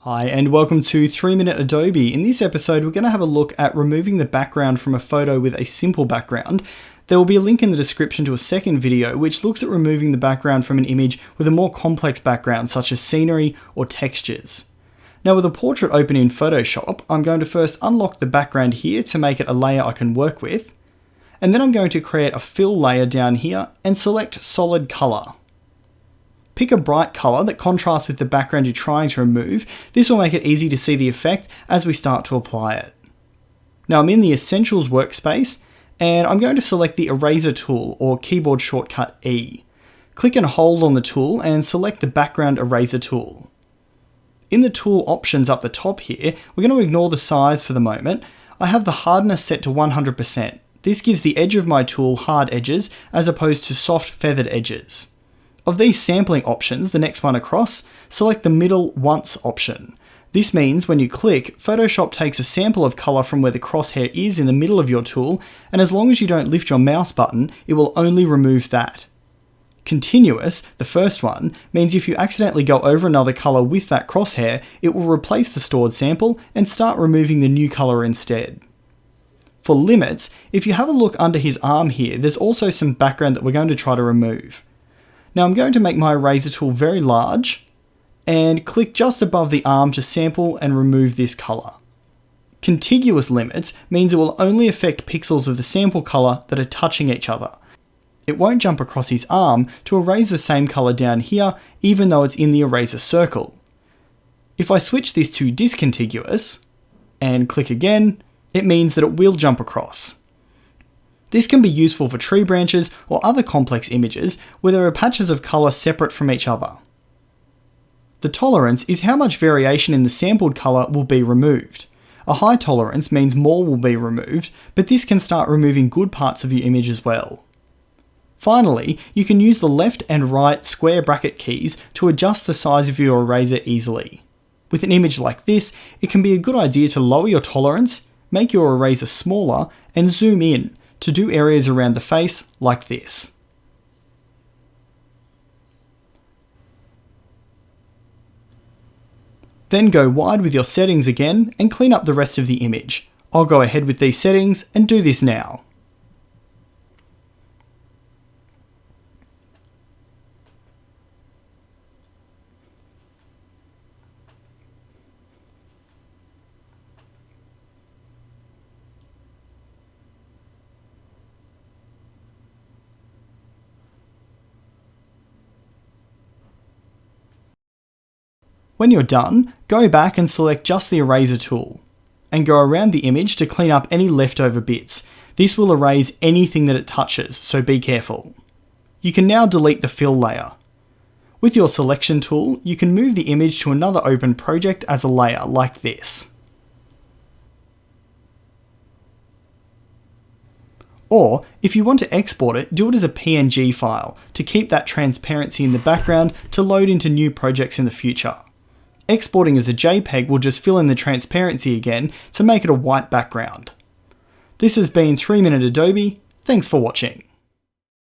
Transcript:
Hi and welcome to 3-Minute Adobe. In this episode we're going to have a look at removing the background from a photo with a simple background. There will be a link in the description to a second video which looks at removing the background from an image with a more complex background such as scenery or textures. Now with a portrait open in Photoshop, I'm going to first unlock the background here to make it a layer I can work with, and then I'm going to create a fill layer down here and select solid color. Pick a bright colour that contrasts with the background you're trying to remove. This will make it easy to see the effect as we start to apply it. Now I'm in the Essentials workspace and I'm going to select the Eraser tool or keyboard shortcut E. Click and hold on the tool and select the Background Eraser tool. In the tool options up the top here, we're going to ignore the size for the moment. I have the hardness set to 100%. This gives the edge of my tool hard edges as opposed to soft feathered edges. Of these sampling options, the next one across, select the middle once option. This means when you click, Photoshop takes a sample of colour from where the crosshair is in the middle of your tool, and as long as you don't lift your mouse button, it will only remove that. Continuous, the first one, means if you accidentally go over another colour with that crosshair, it will replace the stored sample and start removing the new colour instead. For limits, if you have a look under his arm here, there's also some background that we're going to try to remove. Now I'm going to make my eraser tool very large and click just above the arm to sample and remove this colour. Contiguous limits means it will only affect pixels of the sample colour that are touching each other. It won't jump across his arm to erase the same colour down here even though it's in the eraser circle. If I switch this to discontiguous and click again, it means that it will jump across. This can be useful for tree branches or other complex images where there are patches of colour separate from each other. The tolerance is how much variation in the sampled colour will be removed. A high tolerance means more will be removed, but this can start removing good parts of your image as well. Finally, you can use the left and right square bracket keys to adjust the size of your eraser easily. With an image like this, it can be a good idea to lower your tolerance, make your eraser smaller, and zoom in to do areas around the face like this. Then go wide with your settings again and clean up the rest of the image. I'll go ahead with these settings and do this now. When you're done, go back and select just the eraser tool, and go around the image to clean up any leftover bits. This will erase anything that it touches, so be careful. You can now delete the fill layer. With your selection tool, you can move the image to another open project as a layer like this. Or, if you want to export it, do it as a PNG file to keep that transparency in the background to load into new projects in the future. Exporting as a JPEG will just fill in the transparency again to make it a white background. This has been 3-Minute Adobe. Thanks for watching.